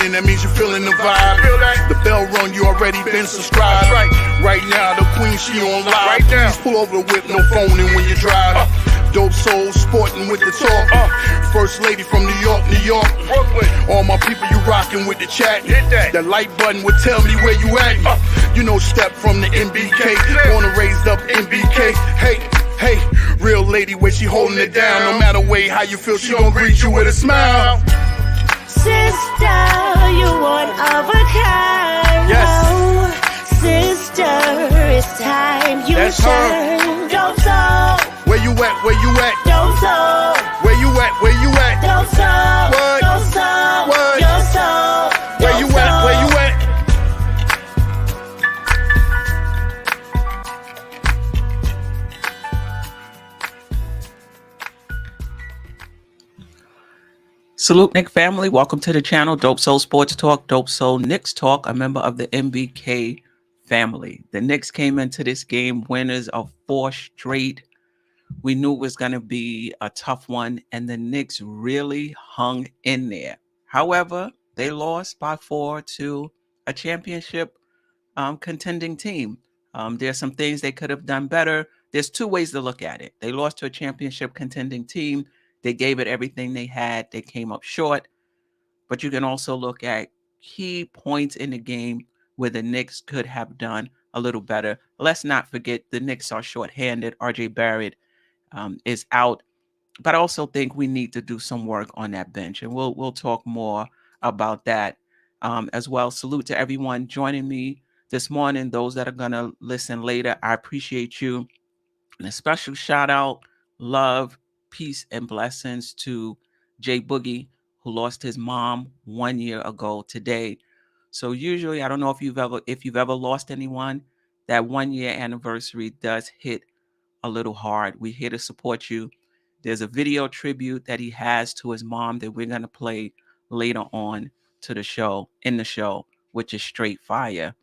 in, that means you're feeling the vibe. The bell rung, you already been subscribed. Right now, the queen, she on live. Please pull over the whip, no phoning when you drive. Dope Soul sporting with the talk. First lady from New York, Brooklyn. All my people, you rocking with the chat. Hit that. The like button would tell me where you at. You know, step from the MBK. Born and raised up MBK. Hey, real lady, where she holding it down. No matter way how you feel, she gon' greet you with a smile. Sister, you one of a kind. Yes. Oh, sister, it's time you That's shine. Dope Soul. Where you at? Where you at? Dope Soul. Where you at? Where you at? Dope Soul. What? Dope Soul. What? Your soul. Where you at? Where you at? Salute, Knick family. Welcome to the channel, Dope Soul Sports Talk, Dope Soul Knicks Talk, a member of the MBK family. The Knicks came into this game winners of 4 straight. We knew it was going to be a tough one, and the Knicks really hung in there. However, they lost by 4 to a championship contending team. There's some things they could have done better. There's 2 ways to look at it. They lost to a championship contending team. They gave it everything they had. They came up short. But you can also look at key points in the game where the Knicks could have done a little better. Let's not forget the Knicks are shorthanded. RJ Barrett is out. But I also think we need to do some work on that bench. And we'll talk more about that as well. Salute to everyone joining me this morning. Those that are going to listen later, I appreciate you. And a special shout out, love, peace and blessings to Jay Boogie, who lost his mom 1 year ago today. So usually, I don't know if you've ever lost anyone, that 1 year anniversary does hit a little hard. We're here to support you. There's a video tribute that he has to his mom that we're going to play later on to the show, which is straight fire,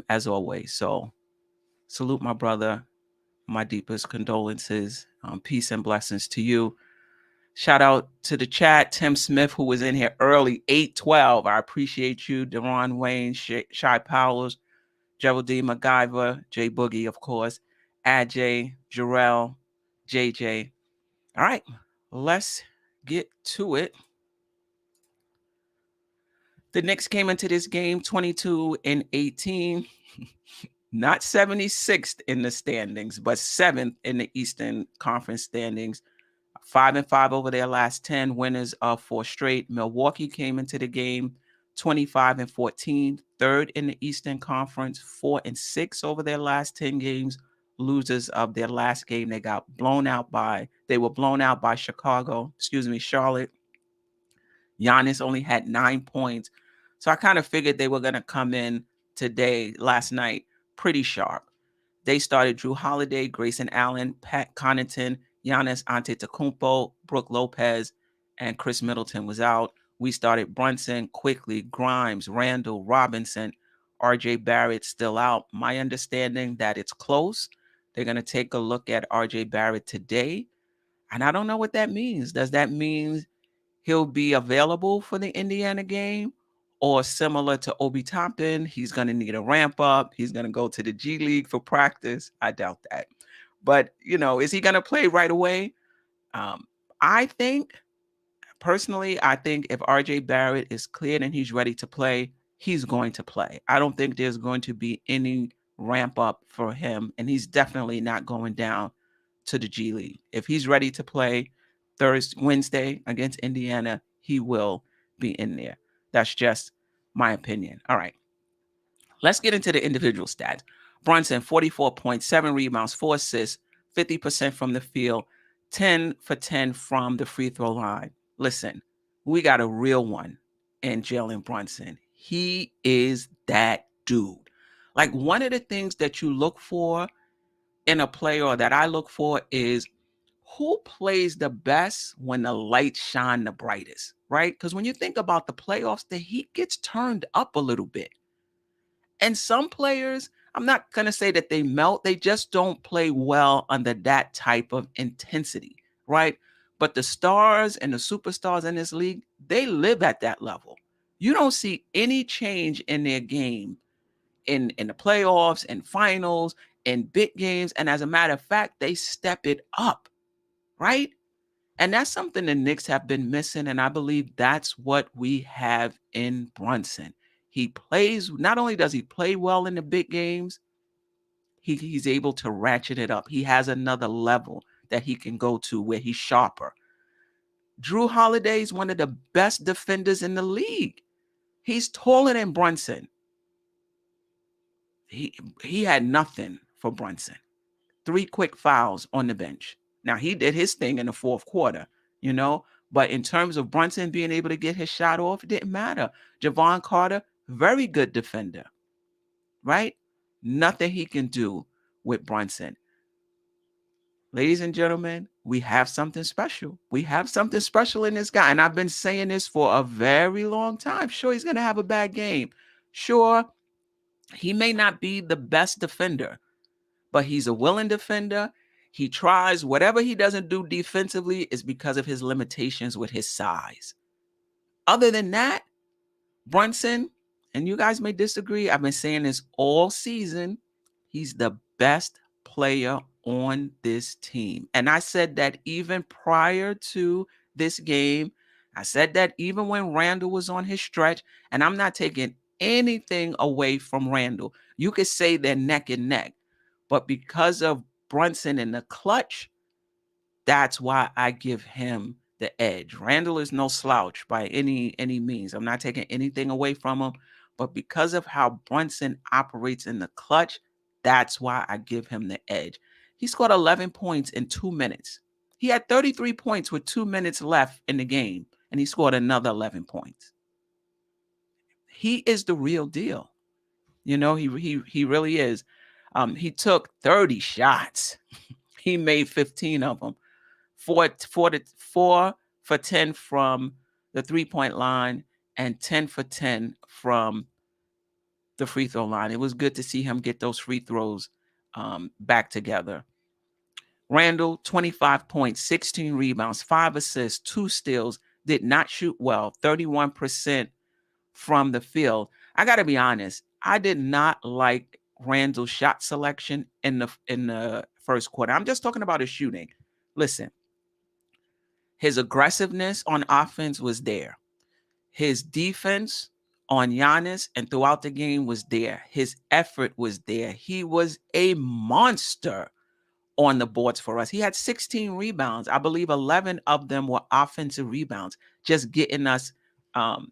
as always. So salute my brother. My deepest condolences. Peace and blessings to you. Shout out to the chat. Tim Smith, who was in here early, 812. I appreciate you. Deron Wayne, Shy Powers, Jerrell D. MacGyver, Jay Boogie, of course, Ajay, Jerrell, JJ. All right, let's get to it. The Knicks came into this game 22-18. Not 76th in the standings, but 7th in the Eastern Conference standings. 5-5 over their last 10, winners of 4 straight. Milwaukee came into the game 25-14, 3rd in the Eastern Conference, 4-6 over their last 10 games. Losers of their last game, they were blown out by Charlotte. Giannis only had 9 points. So I kind of figured they were going to come in last night, pretty sharp. They started Drew Holiday, Grayson Allen, Pat Connaughton, Giannis Antetokounmpo, Brook Lopez, and Chris Middleton was out. We started Brunson, Quickley, Grimes, Randle, Robinson, RJ Barrett still out. My understanding that it's close. They're going to take a look at RJ Barrett today. And I don't know what that means. Does that mean he'll be available for the Indiana game? Or similar to Obi Toppin, he's going to need a ramp up. He's going to go to the G League for practice. I doubt that. But, is he going to play right away? I think if RJ Barrett is cleared and he's ready to play, he's going to play. I don't think there's going to be any ramp up for him. And he's definitely not going down to the G League. If he's ready to play Wednesday against Indiana, he will be in there. That's just my opinion. All right. Let's get into the individual stats. Brunson, 44 points, 7 rebounds, 4 assists, 50% from the field, 10 for 10 from the free throw line. Listen, we got a real one in Jalen Brunson. He is that dude. Like, one of the things that you look for in a player, or that I look for, is who plays the best when the lights shine the brightest, right? Because when you think about the playoffs, the heat gets turned up a little bit. And some players, I'm not going to say that they melt. They just don't play well under that type of intensity, right? But the stars and the superstars in this league, they live at that level. You don't see any change in their game in the playoffs and finals and big games. And as a matter of fact, they step it up, right? And that's something the Knicks have been missing. And I believe that's what we have in Brunson. He plays, not only does he play well in the big games, he's able to ratchet it up. He has another level that he can go to where he's sharper. Jrue Holiday is one of the best defenders in the league. He's taller than Brunson. He had nothing for Brunson. 3 quick fouls on the bench. Now, he did his thing in the fourth quarter, but in terms of Brunson being able to get his shot off, it didn't matter. Javon Carter, very good defender, right? Nothing he can do with Brunson. Ladies and gentlemen, we have something special. We have something special in this guy. And I've been saying this for a very long time. Sure, he's going to have a bad game. Sure, he may not be the best defender, but he's a willing defender. He tries. Whatever he doesn't do defensively is because of his limitations with his size. Other than that, Brunson, and you guys may disagree, I've been saying this all season, he's the best player on this team. And I said that even prior to this game. I said that even when Randle was on his stretch, and I'm not taking anything away from Randle. You could say they're neck and neck, but because of Brunson in the clutch, that's why I give him the edge. Randle is no slouch by any means. I'm not taking anything away from him, but because of how Brunson operates in the clutch, that's why I give him the edge. He scored 11 points in 2 minutes. He had 33 points with 2 minutes left in the game, and he scored another 11 points. He is the real deal. He really is. He took 30 shots. He made 15 of them. 4 for 10 from the 3-point line and 10 for 10 from the free throw line. It was good to see him get those free throws back together. Randle, 25 points, 16 rebounds, 5 assists, 2 steals, did not shoot well, 31% from the field. I got to be honest, I did not like Randle's shot selection in the first quarter. I'm just talking about his shooting. Listen, his aggressiveness on offense was there. His defense on Giannis and throughout the game was there. His effort was there. He was a monster on the boards for us. He had 16 rebounds. I believe 11 of them were offensive rebounds, just getting us, not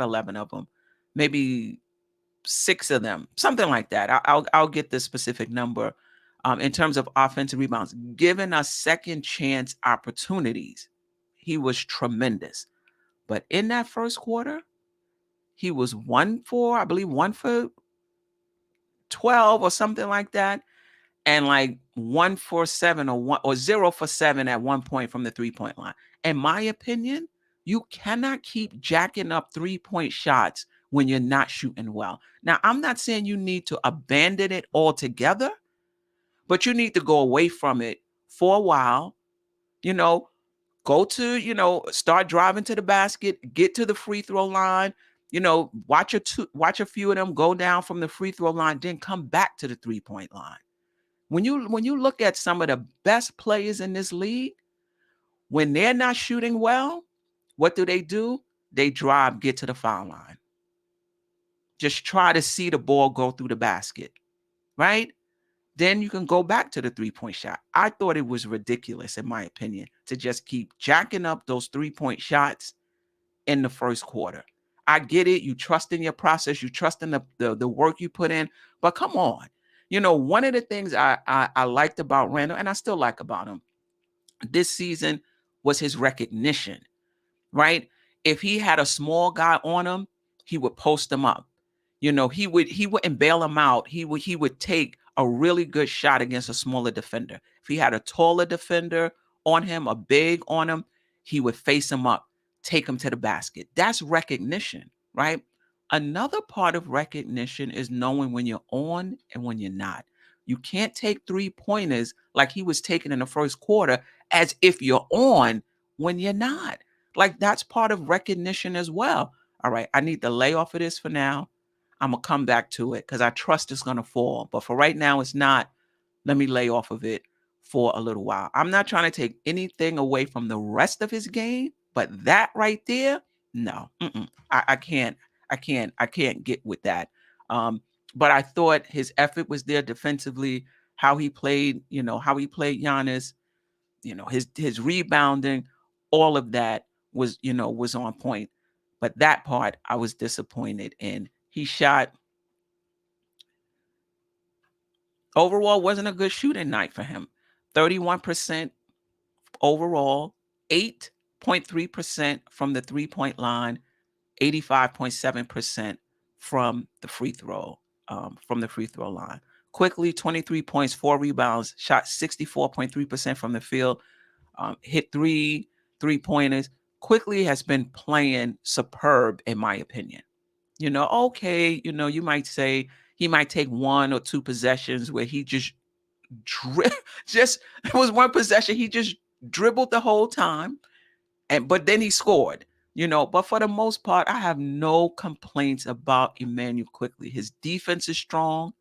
11 of them, maybe 6 of them, something like that. I'll get the specific number in terms of offensive rebounds, giving us second chance opportunities. He was tremendous. But in that first quarter, he was 1 for 12 or something like that. And like 1 for 7 or 0 for 7 at one point from the 3-point line. In my opinion, you cannot keep jacking up 3-point shots when you're not shooting well. Now, I'm not saying you need to abandon it altogether, but you need to go away from it for a while. Go to, start driving to the basket, get to the free throw line, watch a few of them go down from the free throw line, then come back to the 3-point line. When you look at some of the best players in this league, when they're not shooting well, what do? They drive, get to the foul line. Just try to see the ball go through the basket, right? Then you can go back to the 3-point shot. I thought it was ridiculous, in my opinion, to just keep jacking up those 3-point shots in the first quarter. I get it. You trust in your process. You trust in the work you put in. But come on. One of the things I liked about Randle, and I still like about him this season, was his recognition, right? If he had a small guy on him, he would post him up. He wouldn't bail him out. He would take a really good shot against a smaller defender. If he had a taller defender on him, a big on him, he would face him up, take him to the basket. That's recognition, right? Another part of recognition is knowing when you're on and when you're not. You can't take 3-pointers like he was taking in the first quarter as if you're on when you're not. Like, that's part of recognition as well. All right, I need to lay off of this for now. I'm going to come back to it because I trust it's going to fall. But for right now, it's not. Let me lay off of it for a little while. I'm not trying to take anything away from the rest of his game, but that right there, no, I can't. I can't get with that. But I thought his effort was there defensively, how he played, how he played Giannis, his rebounding, all of that was, was on point. But that part I was disappointed in. He shot overall wasn't a good shooting night for him. 31% overall, 8.3% from the 3-point line, 85.7% from the free throw line. Quickley, 23 points, 4 rebounds, shot 64.3% from the field, hit 3-pointers. Quickley has been playing superb, in my opinion. Okay, you might say he might take 1 or 2 possessions where he just it was one possession he just dribbled the whole time, but then he scored. But for the most part, I have no complaints about Emmanuel Quickley. His defense is strong.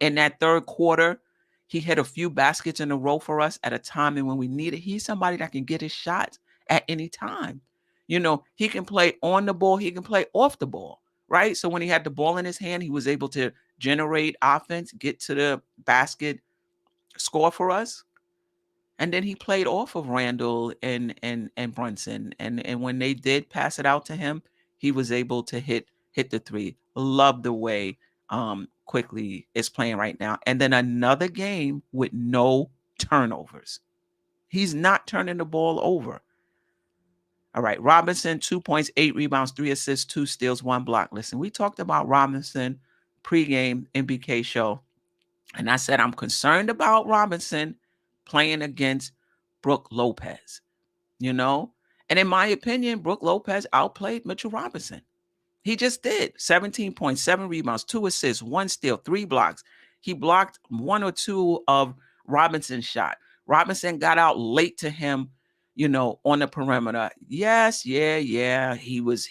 In that third quarter, he hit a few baskets in a row for us at a time and when we need it. He's somebody that can get his shots at any time. He can play on the ball, he can play off the ball, right? So when he had the ball in his hand, he was able to generate offense, get to the basket, score for us. And then he played off of Randle and Brunson. And when they did pass it out to him, he was able to hit the three. Love the way Quickley is playing right now. And then another game with no turnovers. He's not turning the ball over. All right, Robinson, 2 points, 8 rebounds, 3 assists, 2 steals, 1 block. Listen, we talked about Robinson pregame MBK show. And I said, I'm concerned about Robinson playing against Brook Lopez, And in my opinion, Brook Lopez outplayed Mitchell Robinson. He just did. 17 points, 7 rebounds, 2 assists, 1 steal, 3 blocks. He blocked 1 or 2 of Robinson's shot. Robinson got out late to him, on the perimeter. Yes, yeah. He was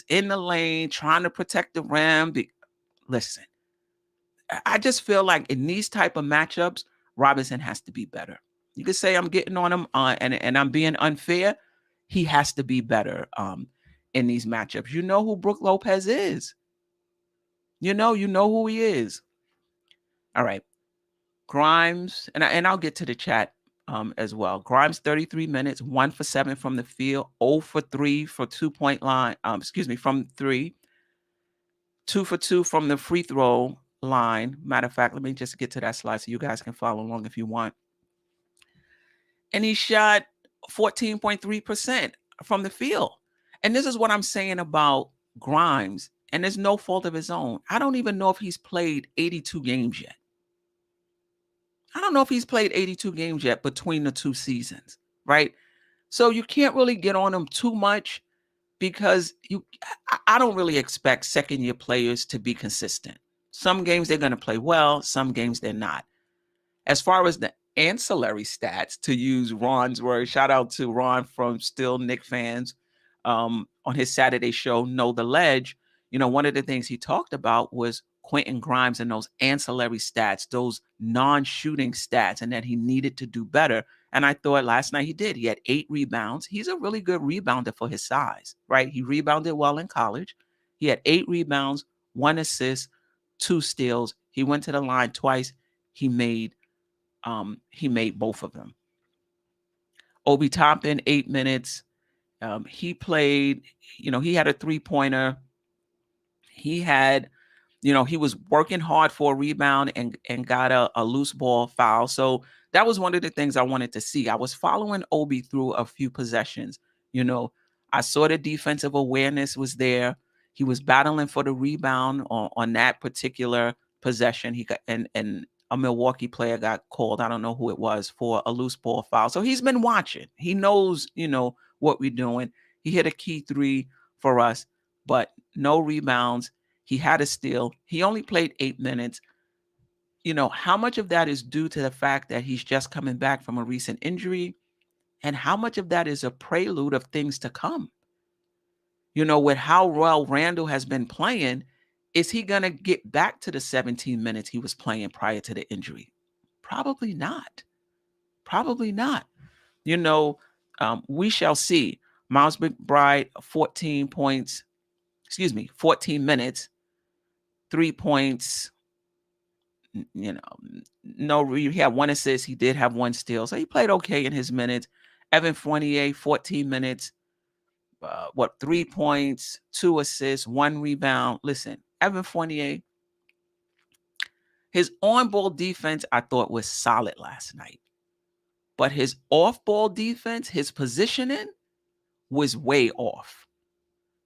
in the lane trying to protect the rim. Listen, I just feel like in these type of matchups, Robinson has to be better. You could say I'm getting on him and I'm being unfair. He has to be better in these matchups. You know who Brook Lopez is. You know who he is. All right. Grimes, and I'll get to the chat as well. Grimes, 33 minutes, 1 for 7 from the field, 0 for 3 for 2-point line. From 3, 2 for 2 from the free throw line. Matter of fact, let me just get to that slide so you guys can follow along if you want. And he shot 14.3% from the field. And this is what I'm saying about Grimes. And there's no fault of his own. I don't even know if he's played 82 games yet. I don't know if he's played 82 games yet between the 2 seasons, right? So you can't really get on him too much because I don't really expect second-year players to be consistent. Some games they're going to play well, some games they're not. As far as the ancillary stats, to use Ron's word, shout out to Ron from Still Knick Fans on his Saturday show, Know the Ledge. One of the things he talked about was Quentin Grimes and those ancillary stats, those non-shooting stats, and that he needed to do better. And I thought last night he did. He had 8 rebounds. He's a really good rebounder for his size, right? He rebounded well in college. He had 8 rebounds, 1 assist, 2 steals. He went to the line twice. He made both of them. Obi Toppin, 8 minutes. He played, he had a 3-pointer. He had, he was working hard for a rebound and got a loose ball foul. So that was one of the things I wanted to see. I was following Obi through a few possessions. I saw the defensive awareness was there. He was battling for the rebound on that particular possession. He got and a Milwaukee player got called. I don't know who it was for a loose ball foul. So he's been watching. He knows, what we're doing. He hit a key 3 for us, but no rebounds. He had a steal. He only played 8 minutes. How much of that is due to the fact that he's just coming back from a recent injury? And how much of that is a prelude of things to come? You know, with how well Randle has been playing, is he going to get back to the 17 minutes he was playing prior to the injury? Probably not. Probably not. You know, we shall see. Miles McBride, 14 points, 14 minutes, 3 points. You know, he had 1 assist. He did have 1 steal. So he played okay in his minutes. Evan Fournier, 14 minutes, 3 points, 2 assists, 1 rebound. Listen, Evan Fournier, his on-ball defense, I thought was solid last night. But his off-ball defense, his positioning was way off.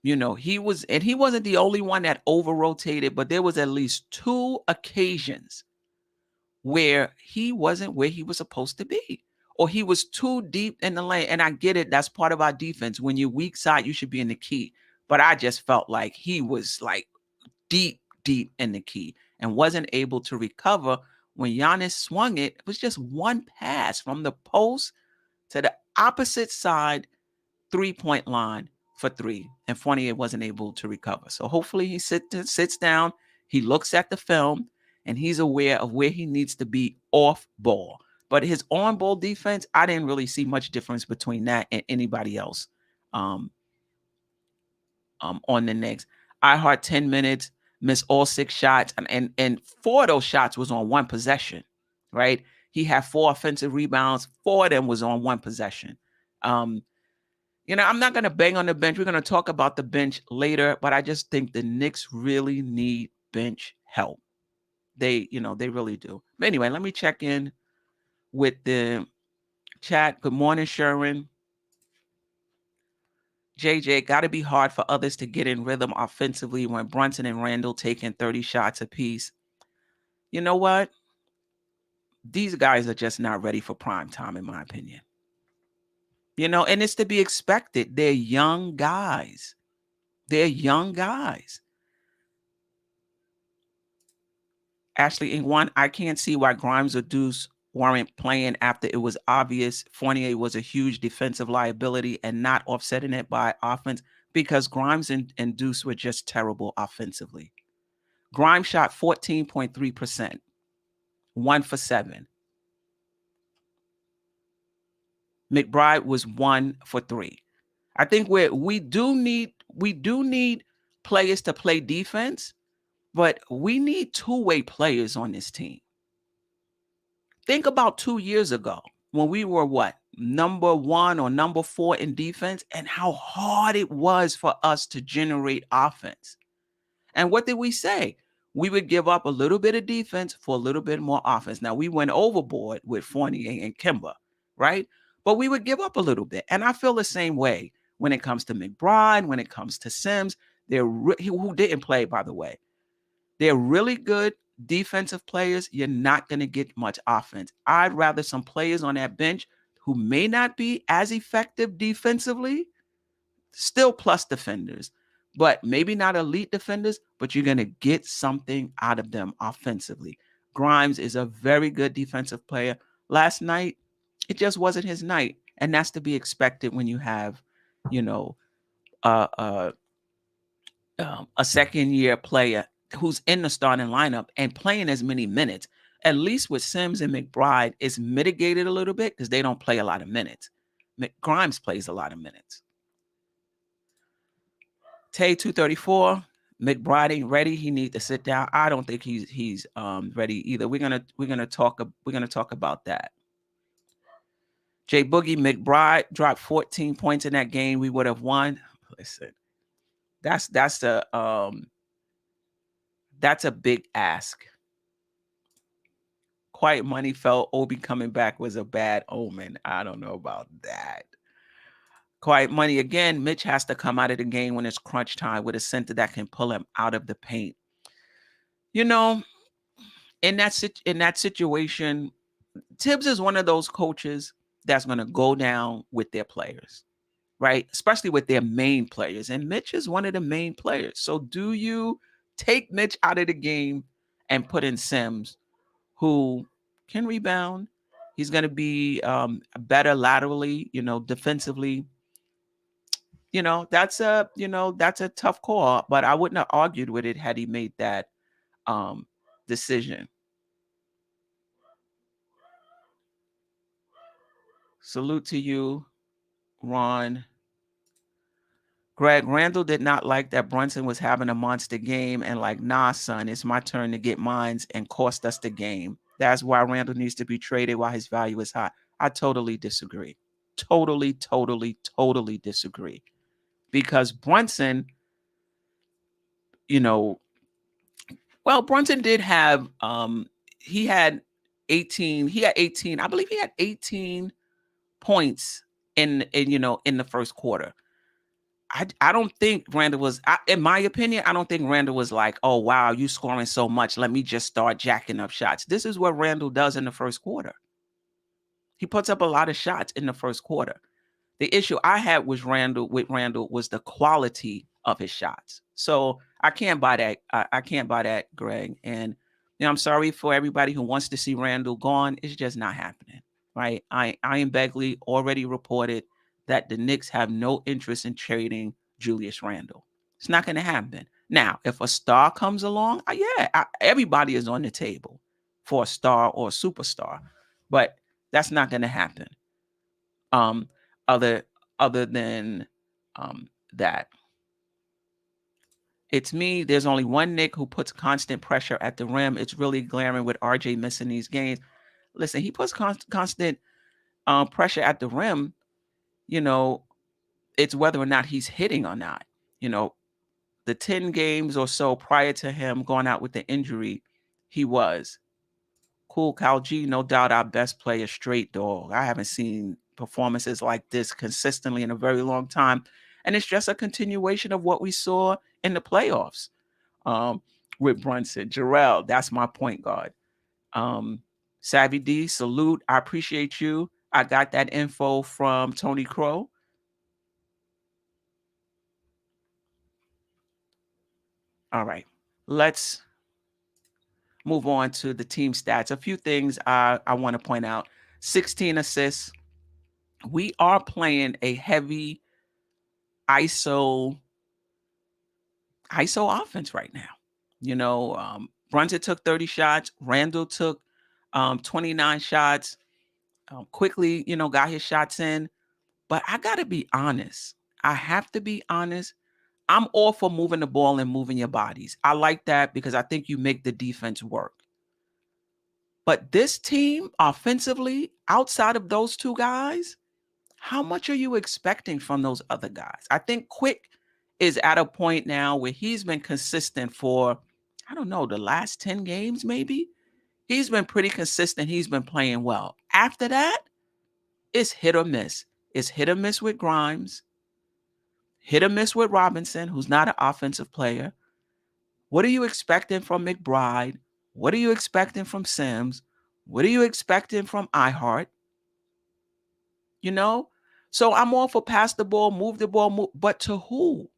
You know, he wasn't the only one that over-rotated, but there was at least 2 occasions where he wasn't where he was supposed to be, or he was too deep in the lane. And I get it. That's part of our defense. When you're weak side, you should be in the key. But I just felt like he was like deep in the key and wasn't able to recover. When Giannis swung it, it was just 1 pass from the post to the opposite side 3-point line for 3. And Fournier wasn't able to recover. So hopefully he sits down, he looks at the film, and he's aware of where he needs to be off ball. But his on ball defense, I didn't really see much difference between that and anybody else on the Knicks. I 10 minutes, missed all 6 shots, and 4 of those shots was on 1 possession, right? He had 4 offensive rebounds. 4 of them was on 1 possession. You know, I'm not going to bang on the bench. We're going to talk about the bench later, but I just think the Knicks really need bench help. They really do. But anyway, let me check in with the chat. Good morning, Sherwin. JJ, got to be hard for others to get in rhythm offensively when Brunson and Randle taking 30 shots apiece. You know what? These guys are just not ready for prime time, in my opinion. You know, and it's to be expected. They're young guys. Ashley Ingwan, I can't see why Grimes or Deuce weren't playing after it was obvious Fournier was a huge defensive liability and not offsetting it by offense, because Grimes and Deuce were just terrible offensively. Grimes shot 14.3%, 1 for 7. McBride was 1 for 3. I think we do need players to play defense, but we need two-way players on this team. Think about 2 years ago when we were number 1 or number 4 in defense, and how hard it was for us to generate offense. And what did we say? We would give up a little bit of defense for a little bit more offense. Now, we went overboard with Fournier and Kemba, right? But we would give up a little bit. And I feel the same way when it comes to McBride, when it comes to Sims, who didn't play, by the way. They're really good defensive players. You're not going to get much offense. I'd rather some players on that bench who may not be as effective defensively, still plus defenders, but maybe not elite defenders, but you're going to get something out of them offensively. Grimes is a very good defensive player. Last night, it just wasn't his night. And that's to be expected when you have, a second-year player who's in the starting lineup and playing as many minutes. At least with Sims and McBride, it's mitigated a little bit because they don't play a lot of minutes. Grimes plays a lot of minutes. Tay 234, McBride ain't ready. He needs to sit down. I don't think he's ready either. We're gonna talk about that. Jay Boogie, McBride dropped 14 points in that game. We would have won. Listen, that's a big ask. Quiet Money felt Obi coming back was a bad omen. I don't know about that. Quiet Money again. Mitch has to come out of the game when it's crunch time with a center that can pull him out of the paint. You know, in that situation, Tibbs is one of those coaches that's going to go down with their players, right? Especially with their main players. And Mitch is one of the main players. So do you take Mitch out of the game and put in Sims, who can rebound? He's going to be better laterally, defensively. that's a tough call, but I wouldn't have argued with it had he made that decision. Salute to you, Ron. Greg, Randle did not like that Brunson was having a monster game and like, nah, son, it's my turn to get mines and cost us the game. That's why Randle needs to be traded while his value is high. I totally disagree. Totally disagree. Because Brunson, Brunson did have, he had 18, I believe he had 18 points in the first quarter. I don't think Randle was, in my opinion, I don't think Randle was like, oh, wow, you scoring so much. Let me just start jacking up shots. This is what Randle does in the first quarter. He puts up a lot of shots in the first quarter. The issue I had with Randle was the quality of his shots. So I can't buy that. I can't buy that, Greg. And I'm sorry for everybody who wants to see Randle gone. It's just not happening, right? Ian Begley already reported that the Knicks have no interest in trading Julius Randle. It's not going to happen. Now, if a star comes along, everybody is on the table for a star or a superstar, but that's not going to happen. Other than that. It's me. There's only one Knick who puts constant pressure at the rim. It's really glaring with RJ missing these games. Listen, he puts constant pressure at the rim. It's whether or not he's hitting or not. The 10 games or so prior to him going out with the injury, he was. Cool Cal G, no doubt our best player, straight dog. I haven't seen performances like this consistently in a very long time. And it's just a continuation of what we saw in the playoffs with Brunson. Jerrell, that's my point guard. Savvy D, salute. I appreciate you. I got that info from Tony Crow. All right, let's move on to the team stats. A few things I want to point out. 16 assists. We are playing a heavy ISO offense right now. Brunson took 30 shots. Randle took 29 shots. Quickley, got his shots in. But I got to be honest. I have to be honest. I'm all for moving the ball and moving your bodies. I like that because I think you make the defense work. But this team offensively, outside of those two guys, how much are you expecting from those other guys? I think Quick is at a point now where he's been consistent for, I don't know, the last 10 games maybe. He's been pretty consistent. He's been playing well. After that, it's hit or miss. It's hit or miss with Grimes, hit or miss with Robinson, who's not an offensive player. What are you expecting from McBride? What are you expecting from Sims? What are you expecting from iHeart? So I'm all for pass the ball, move the ball, but to who?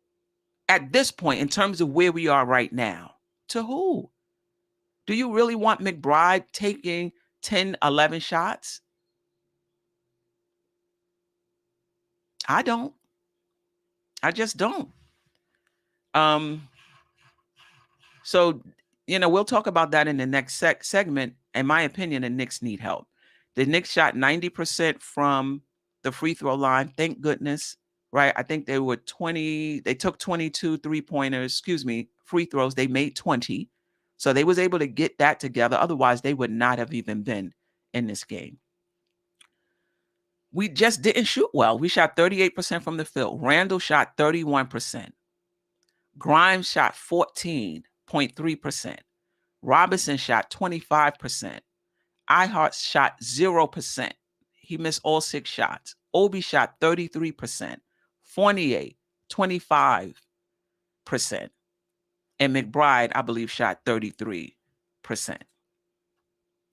At this point, in terms of where we are right now, to who? Do you really want McBride taking 10, 11 shots? I don't. I just don't. So, we'll talk about that in the next segment. In my opinion, the Knicks need help. The Knicks shot 90% from the free throw line. Thank goodness, right? I think they took 22 free throws. They made 20. So they was able to get that together. Otherwise, they would not have even been in this game. We just didn't shoot well. We shot 38% from the field. Randle shot 31%. Grimes shot 14.3%. Robinson shot 25%. iHeart shot 0%. He missed all 6 shots. Obi shot 33%. Fournier, 25%. And McBride, I believe, shot 33%.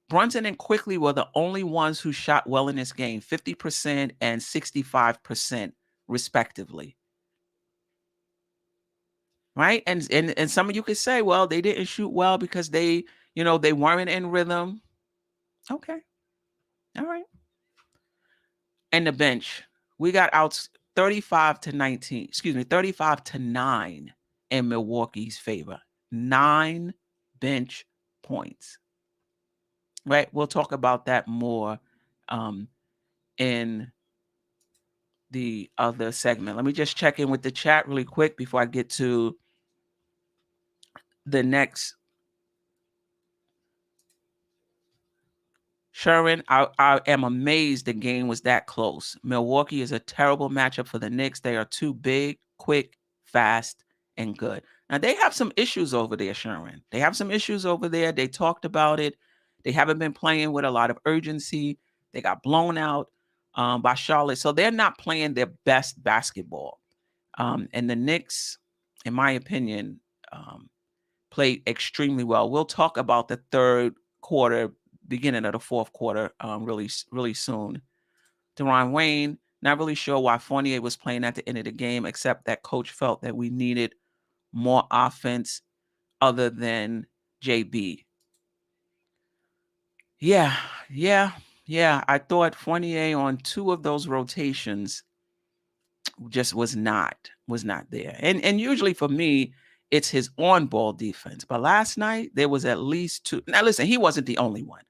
Brunson and Quickley were the only ones who shot well in this game, 50% and 65% respectively. Right? And some of you could say, well, they didn't shoot well because they weren't in rhythm. Okay. All right. And the bench. We got 35 to 9 in Milwaukee's favor. 9 bench points. Right? We'll talk about that more in the other segment. Let me just check in with the chat really quick before I get to the next. Sharon, I am amazed the game was that close. Milwaukee is a terrible matchup for the Knicks. They are too big, quick, fast, and good. Now, they have some issues over there, Sharon. They have some issues over there. They talked about it. They haven't been playing with a lot of urgency. They got blown out by Charlotte. So they're not playing their best basketball. And the Knicks, in my opinion, played extremely well. We'll talk about the third quarter, beginning of the fourth quarter, really soon. Deron Wayne, not really sure why Fournier was playing at the end of the game, except that coach felt that we needed more offense other than JB. Yeah. I thought Fournier on 2 of those rotations just was not there. And usually for me, it's his on-ball defense. But last night, there was at least 2. Now, listen, he wasn't the only one.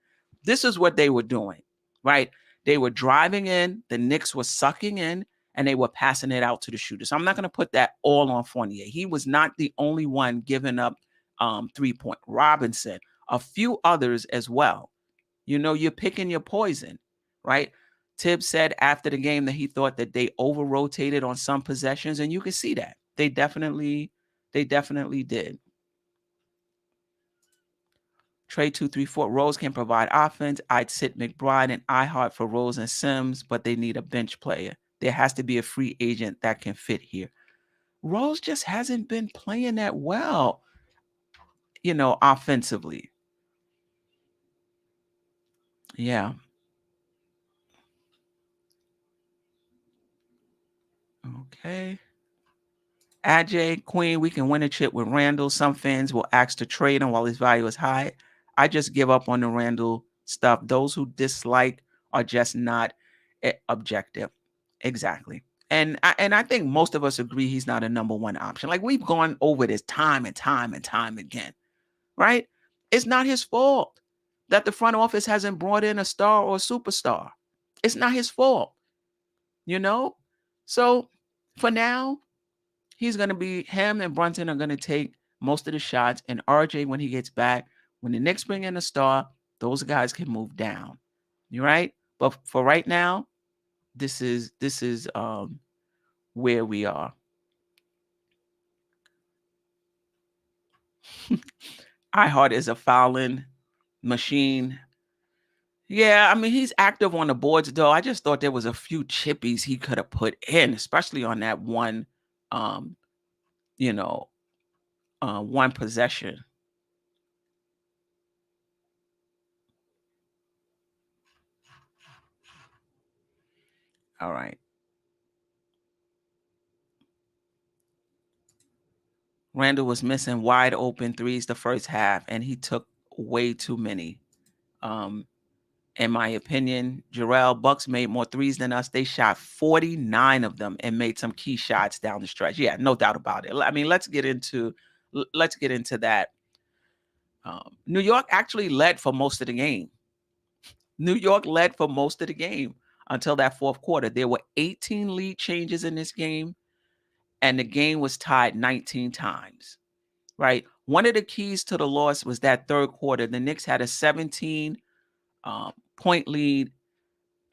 This is what they were doing, right? They were driving in, the Knicks were sucking in, and they were passing it out to the shooters. So I'm not going to put that all on Fournier. He was not the only one giving up 3-point. Robinson, a few others as well. You know, you're picking your poison, right? Tibbs said after the game that he thought that they over-rotated on some possessions, and you can see that. They definitely did. Trade 2-3-4. Rose can provide offense. I'd sit McBride and iHeart for Rose and Sims, but they need a bench player. There has to be a free agent that can fit here. Rose just hasn't been playing that well, you know, offensively. Yeah. Okay. Ajay, Queen, we can win a chip with Randle. Some fans will ask to trade him while his value is high. I just give up on the Randle stuff. Those who dislike are just not objective. Exactly. And I think most of us agree he's not a number 1 option. Like, we've gone over this time and time again, right? It's not his fault that the front office hasn't brought in a star or a superstar. It's not his fault, you know? So for now, him and Brunson are going to take most of the shots. And RJ, when he gets back, when the Knicks bring in a star, those guys can move down. You right? But for right now, this is where we are. iHeart is a fouling machine. Yeah, I mean, he's active on the boards, though. I just thought there was a few chippies he could have put in, especially on that one, one possession. All right. Randle was missing wide open threes the first half, and he took way too many. In my opinion, Jerrell, Bucks made more threes than us. They shot 49 of them and made some key shots down the stretch. Yeah, no doubt about it. I mean, let's get into that. New York actually led for most of the game. New York led for most of the game until that fourth quarter. There were 18 lead changes in this game, and the game was tied 19 times, right? One of the keys to the loss was that third quarter. The Knicks had a 17 point lead,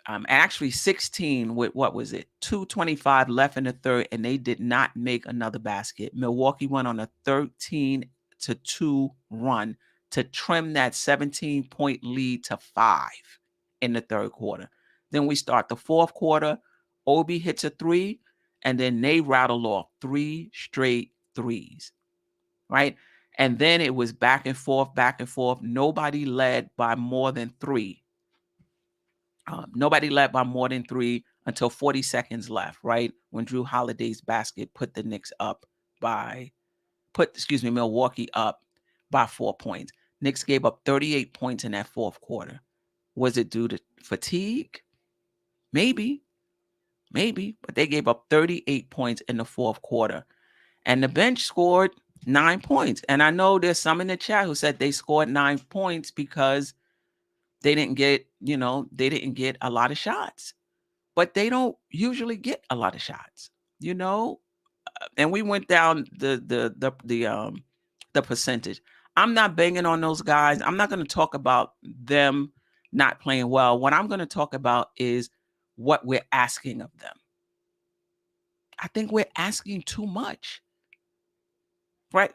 actually 16 with, 2:25 left in the third, and they did not make another basket. Milwaukee went on a 13-2 run to trim that 17-point lead to 5 in the third quarter. Then we start the fourth quarter. Obi hits a 3, and then they rattle off 3 straight threes, right? And then it was back and forth. Nobody led by more than 3. Nobody led by more than 3 until 40 seconds left, right? When Drew Holiday's basket put the Milwaukee up by 4 points. Knicks gave up 38 points in that fourth quarter. Was it due to fatigue? Maybe. Maybe, but they gave up 38 points in the fourth quarter. And the bench scored 9 points. And I know there's some in the chat who said they scored 9 points because they didn't get, they didn't get a lot of shots. But they don't usually get a lot of shots, And we went down the percentage. I'm not banging on those guys. I'm not going to talk about them not playing well. What I'm going to talk about is what we're asking of them. I think we're asking too much. Right?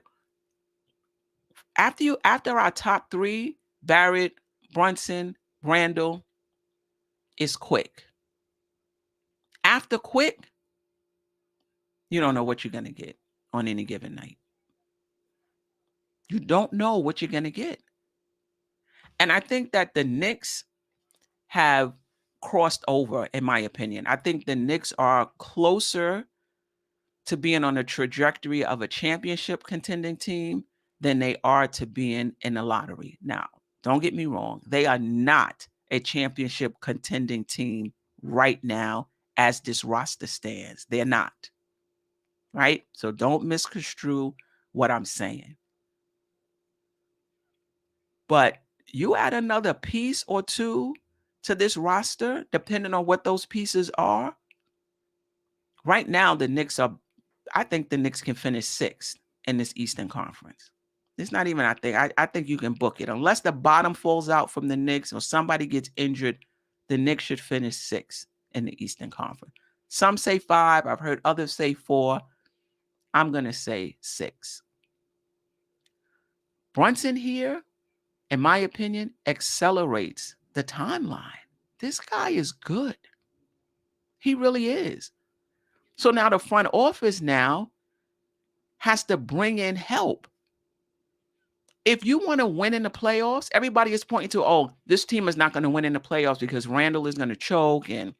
After our top three, Barrett, Brunson, Randle, is Quick. After Quick, you don't know what you're going to get on any given night. You don't know what you're going to get. And I think that the Knicks have crossed over, in my opinion. I think the Knicks are closer to being on a trajectory of a championship contending team than they are to being in the lottery. Now, don't get me wrong. They are not a championship contending team right now as this roster stands. They're not. Right? So don't misconstrue what I'm saying. But you add another piece or two to this roster, depending on what those pieces are. Right now, I think the Knicks can finish sixth in this Eastern Conference. It's not even, I think you can book it. Unless the bottom falls out from the Knicks or somebody gets injured, the Knicks should finish sixth in the Eastern Conference. Some say 5. I've heard others say 4. I'm going to say 6. Brunson here, in my opinion, accelerates the timeline. This guy is good. He really is. So now the front office now has to bring in help. If you want to win in the playoffs, everybody is pointing to, this team is not going to win in the playoffs because Randle is going to choke and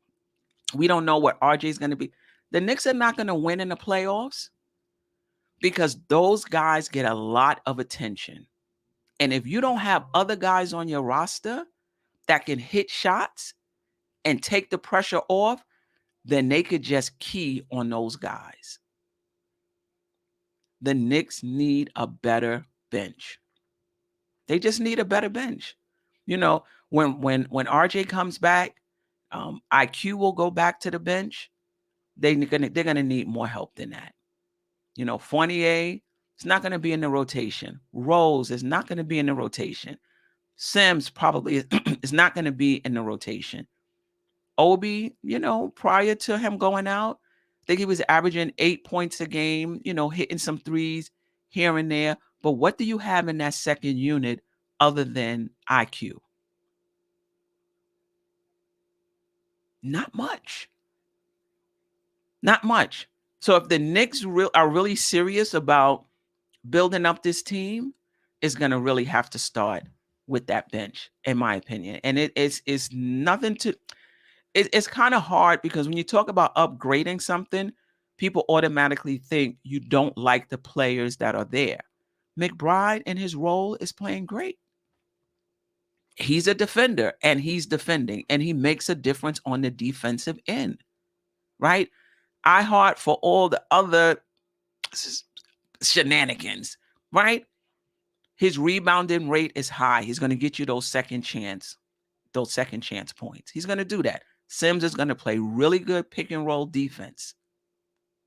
we don't know what RJ is going to be. The Knicks are not going to win in the playoffs because those guys get a lot of attention. And if you don't have other guys on your roster that can hit shots and take the pressure off, then they could just key on those guys. The Knicks need a better bench. They just need a better bench. When RJ comes back, IQ will go back to the bench. They're gonna need more help than that. Fournier is not going to be in the rotation. Rose is not going to be in the rotation. Sims probably is not going to be in the rotation. Obi, prior to him going out, I think he was averaging 8 points a game, hitting some threes here and there. But what do you have in that second unit other than IQ? Not much. Not much. So if the Knicks are really serious about building up this team, it's going to really have to start with that bench, in my opinion. And it's nothing to... It's kind of hard because when you talk about upgrading something, people automatically think you don't like the players that are there. McBride in his role is playing great. He's a defender and he's defending and he makes a difference on the defensive end, right? I heart for all the other shenanigans, right? His rebounding rate is high. He's going to get you those second chance points. He's going to do that. Sims is going to play really good pick and roll defense,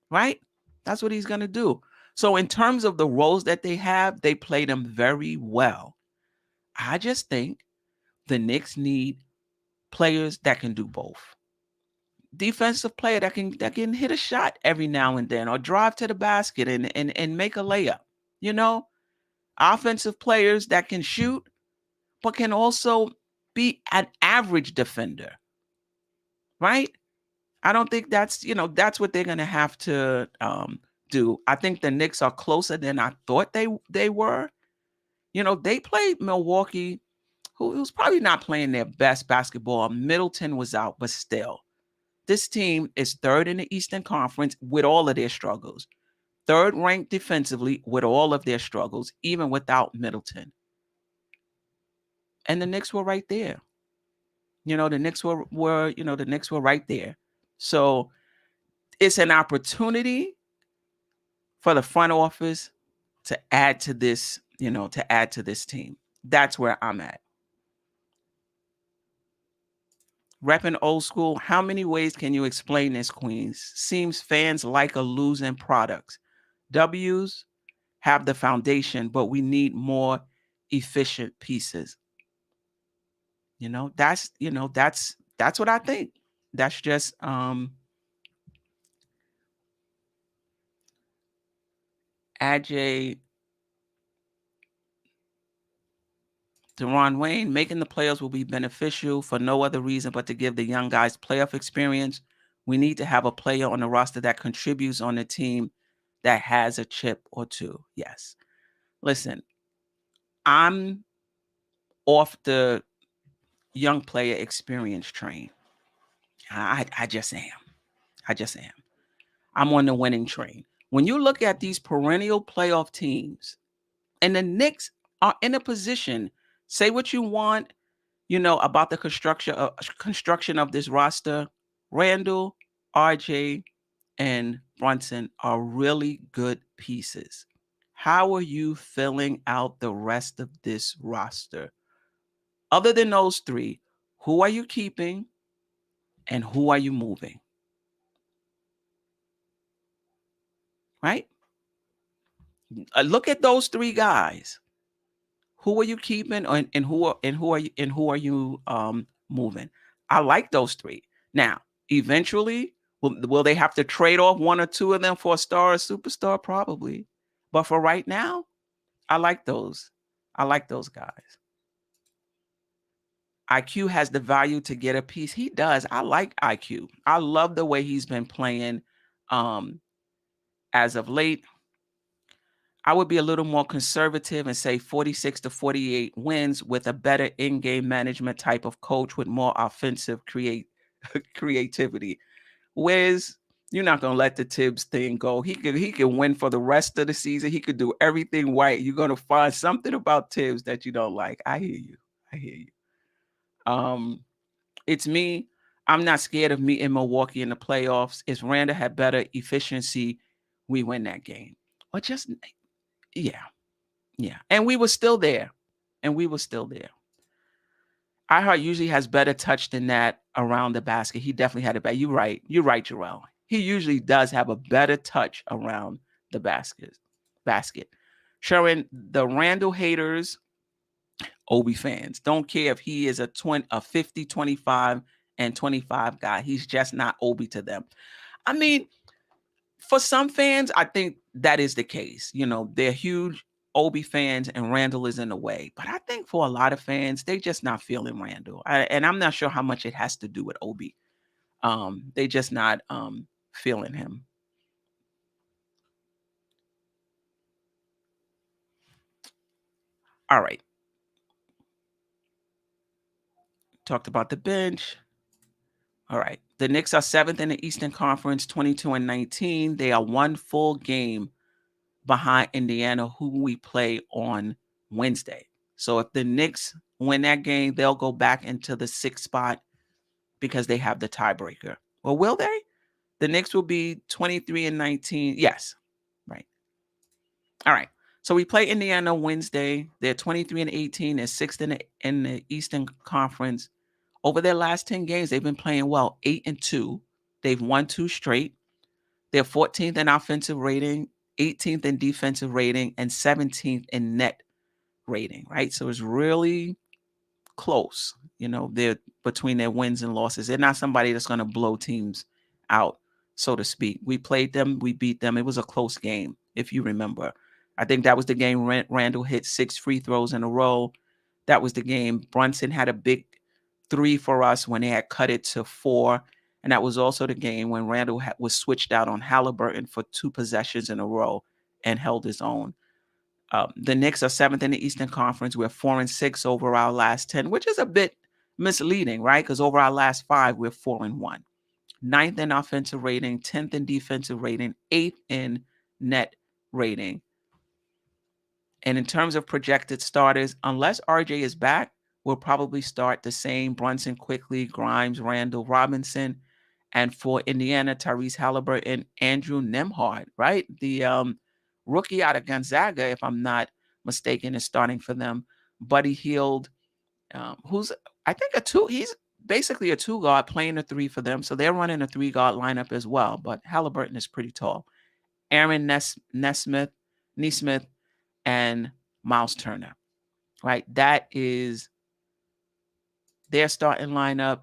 right? That's what he's going to do. So in terms of the roles that they have, they play them very well. I just think the Knicks need players that can do both. Defensive player that can hit a shot every now and then or drive to the basket and make a layup. Offensive players that can shoot, but can also be an average defender. Right? I don't think that's what they're going to have to do. I think the Knicks are closer than I thought they were. They played Milwaukee, who's probably not playing their best basketball. Middleton was out, but still. This team is third in the Eastern Conference with all of their struggles. Third ranked defensively with all of their struggles, even without Middleton. And the Knicks were right there. The Knicks were right there. So it's an opportunity for the front office to add to this, to add to this team. That's where I'm at. Repping old school, how many ways can you explain this, Queens? Seems fans like a losing product. W's have the foundation, but we need more efficient pieces. That's what I think. That's just Ajay Deron Wayne, making the playoffs will be beneficial for no other reason but to give the young guys playoff experience. We need to have a player on the roster that contributes on the team that has a chip or two. Yes. Listen, I'm off the young player experience train. I just am. I just am. I'm on the winning train. When you look at these perennial playoff teams, and the Knicks are in a position, say what you want, about the construction of this roster. Randle, RJ, and Brunson are really good pieces. How are you filling out the rest of this roster? Other than those three, who are you keeping and who are you moving? Right? Look at those three guys. Who are you keeping and who are you moving? I like those three. Now, eventually, will they have to trade off one or two of them for a star or superstar? Probably. But for right now, I like those. I like those guys. IQ has the value to get a piece. He does. I like IQ. I love the way he's been playing as of late. I would be a little more conservative and say 46 to 48 wins with a better in-game management type of coach with more offensive creativity. Wiz, you're not going to let the Tibbs thing go. He can win for the rest of the season. He could do everything right. You're going to find something about Tibbs that you don't like. I hear you. I hear you. It's me. I'm not scared of meeting Milwaukee in the playoffs. If Randle had better efficiency, we win that game. Or just, yeah. And we were still there. iHeart usually has better touch than that around the basket. He definitely had it better. You're right, Jerrell. He usually does have a better touch around the basket. Sharon, the Randle haters, Obi fans, don't care if he is a 50, 25, and 25 guy. He's just not Obi to them. I mean, for some fans, I think that is the case. They're huge Obi fans and Randle is in the way. But I think for a lot of fans, they're just not feeling Randle. And I'm not sure how much it has to do with Obi. They just not feeling him. All right. Talked about the bench. All right. The Knicks are 7th in the Eastern Conference, 22-19. They are one full game behind Indiana, who we play on Wednesday. So if the Knicks win that game, they'll go back into the 6th spot because they have the tiebreaker. Well, will they? The Knicks will be 23-19. Yes. Right. All right. So we play Indiana Wednesday. They're 23-18. They're 6th in the Eastern Conference. Over their last 10 games, they've been playing well, 8-2. They've won 2 straight. They're 14th in offensive rating, 18th in defensive rating, and 17th in net rating, right? So it's really close, they're between their wins and losses. They're not somebody that's going to blow teams out, so to speak. We played them. We beat them. It was a close game, if you remember. I think that was the game Randle hit 6 free throws in a row. That was the game. Brunson had a big 3 for us when they had cut it to 4. And that was also the game when Randle was switched out on Halliburton for 2 possessions in a row and held his own. The Knicks are 7th in the Eastern Conference. We're 4-6 over our last 10, which is a bit misleading, right? Because over our last 5, we're 4-1. 9th in offensive rating, 10th in defensive rating, 8th in net rating. And in terms of projected starters, unless RJ is back, we'll probably start the same: Brunson, Quickley, Grimes, Randle, Robinson. And for Indiana, Tyrese Halliburton, Andrew Nembhard, right? The rookie out of Gonzaga, if I'm not mistaken, is starting for them. Buddy Hield, who's, I think, he's basically a 2 guard playing a 3 for them. So they're running a 3 guard lineup as well. But Halliburton is pretty tall. Aaron Nesmith, and Miles Turner, right? That is their starting lineup.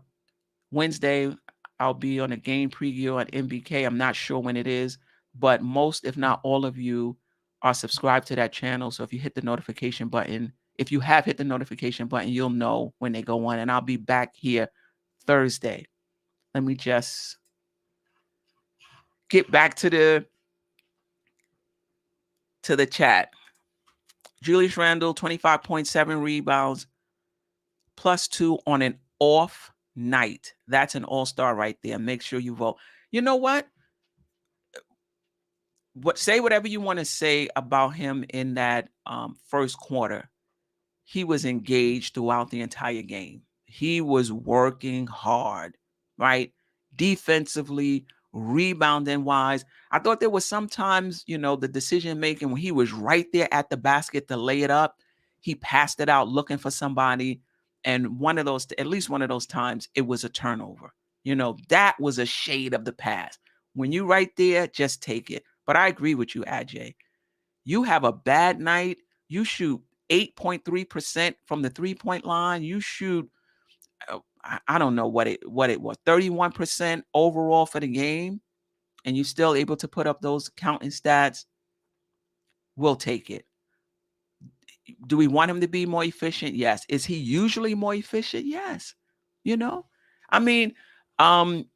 Wednesday, I'll be on a game preview on MBK. I'm not sure when it is, but most, if not all of you, are subscribed to that channel. So if you hit the notification button, if you have hit the notification button, you'll know when they go on. And I'll be back here Thursday. Let me just get back to the chat. Julius Randle, 25.7 rebounds, +2 on an off night. That's an all-star right there. Make sure you vote. You know what? Say whatever you want to say about him in that first quarter. He was engaged throughout the entire game. He was working hard, right? Defensively, rebounding wise. I thought there was sometimes, the decision making when he was right there at the basket to lay it up, he passed it out looking for somebody. And at least one of those times, it was a turnover. That was a shade of the past. When you right there, just take it. But I agree with you, Ajay. You have a bad night, you shoot 8.3% from the 3-point line. You shoot, I don't know what it was, 31% overall for the game, and you're still able to put up those counting stats. We'll take it. Do we want him to be more efficient? Yes. Is he usually more efficient? Yes. I mean, Giannis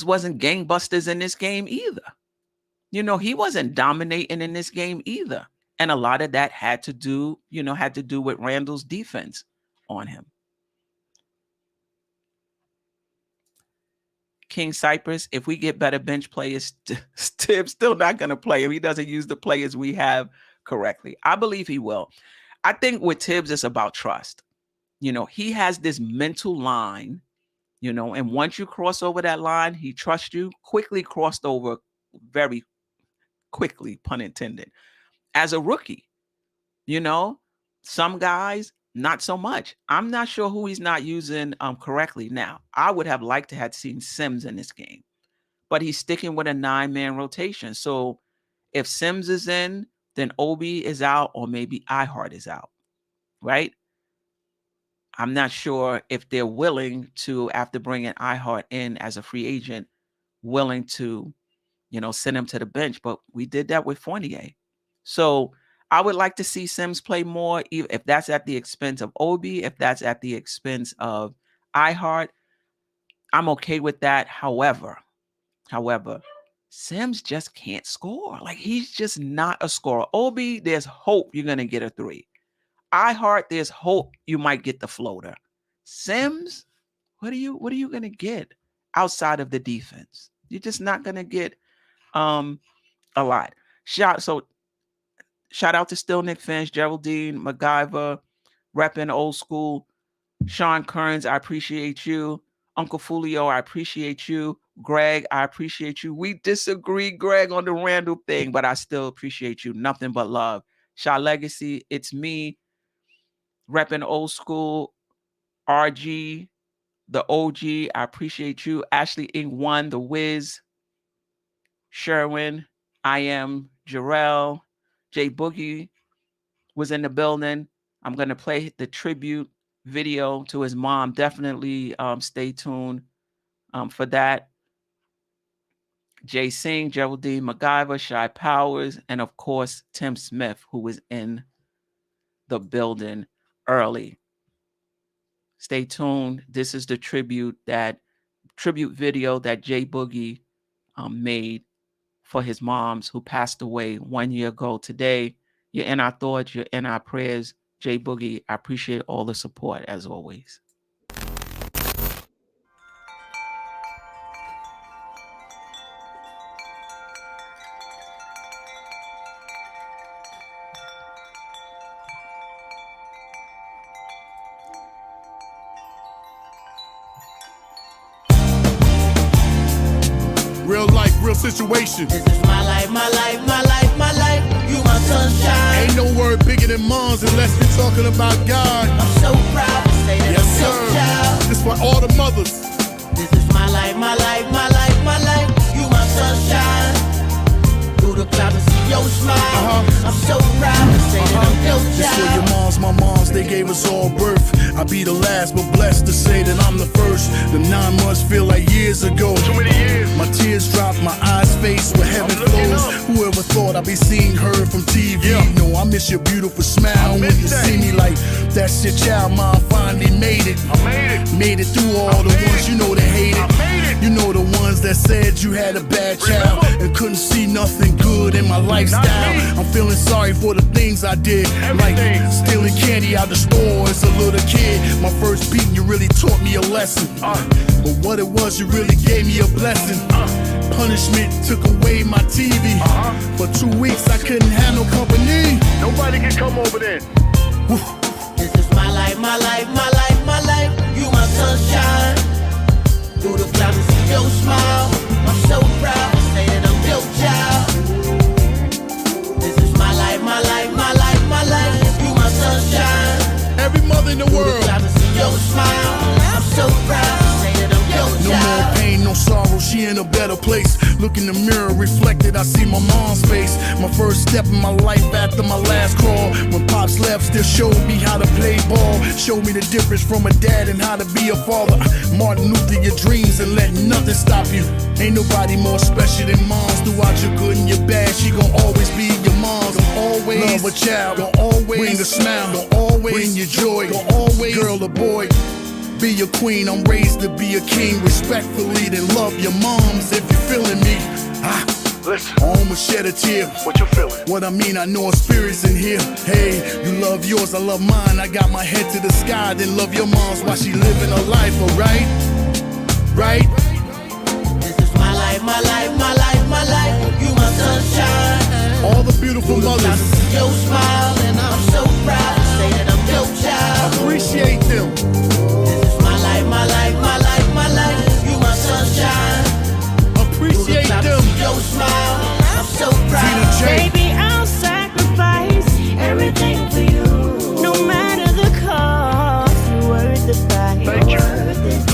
wasn't gangbusters in this game either. He wasn't dominating in this game either. And a lot of that had to do with Randle's defense on him. King Cypress, if we get better bench players, Tibbs still not going to play if he doesn't use the players we have correctly. I believe he will. I think with Tibbs, it's about trust. He has this mental line, and once you cross over that line, he trusts you. Quickly crossed over, very quickly, pun intended, as a rookie. Some guys, not so much. I'm not sure who he's not using correctly now. I would have liked to have seen Sims in this game, but he's sticking with a 9-man rotation. So if Sims is in, then Obi is out, or maybe iHeart is out, right? I'm not sure if they're willing to, after bringing iHeart in as a free agent, willing to, send him to the bench. But we did that with Fournier. So I would like to see Sims play more, if that's at the expense of Obi, if that's at the expense of iHeart. I'm okay with that. However, Sims just can't score. Like, he's just not a scorer. Obi, there's hope you're going to get a 3. iHeart, there's hope you might get the floater. Sims, what are you going to get outside of the defense? You're just not going to get a lot. Shout out to Still Nick fans, Geraldine, MacGyver, repping old school. Sean Kearns, I appreciate you. Uncle Fulio, I appreciate you. Greg, I appreciate you. We disagree, Greg, on the Randle thing, but I still appreciate you. Nothing but love. Shaw Legacy, it's me, repping old school. RG, the OG, I appreciate you. Ashley Ing 1, the Wiz. Sherwin, I am Jerrell. Jay Boogie was in the building. I'm going to play the tribute video to his mom. Definitely stay tuned for that. Jay Singh, Geraldine MacGyver, Shy Powers, and of course, Tim Smith, who was in the building early. Stay tuned. This is the tribute video that Jay Boogie made for his moms who passed away 1 year ago today. You're in our thoughts, you're in our prayers. Jay Boogie, I appreciate all the support as always. situation. This is my life, my life, my life, my life. You my sunshine. Ain't no word bigger than mom's unless we're talking about God. I'm so proud to say that Yes, I'm your sir. child. This for all the mothers. This is my life, my life, my life, my life. You my sunshine. Through the clouds and see your smile. I'm so proud to say that I'm your This for your child. moms, my moms, they gave us all birth. I be the last, but blessed to say that I'm the first. The 9 months feel like years ago. Too many years. My tears drop, my eyes face where heaven flows. Whoever thought I'd be seeing her from TV? No, I miss your beautiful smile when you see me like that's your child. Mom finally made it. I made it. Made it through all the ones you know that hate it. You know the ones that said you had a bad child and couldn't see nothing good in my lifestyle. I'm feeling sorry for the things I did, like stealing candy out the store as a little kid. My first beating, you really taught me a lesson. But what it was, you really gave me a blessing. Punishment took away my TV. For 2 weeks, I couldn't have no company. Nobody can come over there. This is my life, my life, my life, my life. You my sunshine. Through the clouds and see your smile. I'm so proud to say that I'm your child. This is my life, my life, my life, my life. You my sunshine. Every mother in the Through the world. clouds and see your smile. I'm so proud to say that I'm your No more child. pain, no sorrow, she in a better place. Look in the mirror, reflected, I see my mom's face. My first step in my life after my last crawl. When Pops left, still showed me how to play ball. Showed me the difference from a dad and how to be a father. Martin Luther, your dreams and let nothing stop you. Ain't nobody more special than moms. Throughout your good and your bad, she gon' always be your mom's. Gon' always love a child, gon' always bring a smile, gon' always bring you joy, gon' always girl or boy. Be a queen, I'm raised to be a king. Respectfully, then love your moms if you're feeling me. Listen, I almost shed a tear. what you feeling? What I mean, I know a spirit's in here. Hey, you love yours, I love mine. I got my head to the sky, then love your mom's while she living her life, alright? Right? This is my life, my life, my life, my life. You my sunshine. All the beautiful Through the clouds mothers, and see your smile. And I'm so proud to say that I'm your child. appreciate them. This is my life, my life, my life, my life. You my sunshine. Appreciate them. Your smile. I'm so Tina proud. J. Baby, I'll sacrifice everything for you. No matter the cost, you're worth the fight. Thank you.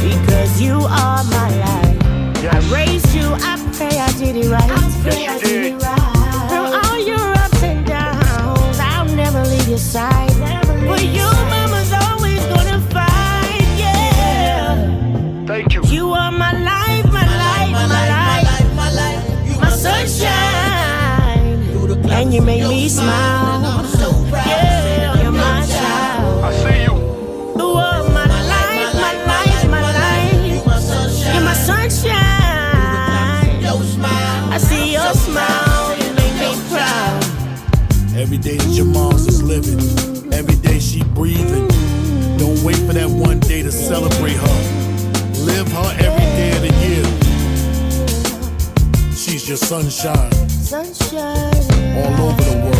Because you are my life. Yes. I raised you, I pray I did it right. Yes, you did. From all your ups and downs, I'll never leave your side. For you, mama's always gonna fight, yeah. Thank you. You are my life, my life, my life, my life. You my sunshine. And you make me smile. I'm so proud. Yeah, you're my child. I see you. You are my life, my life, my life. You my sunshine. You're my sunshine. Your smile. I see your smile, you make me proud. Every day that your mom's is living, every day she breathing. Don't wait for that one day to celebrate her. Live her every day of the year. She's your sunshine Sunshine. all over the world.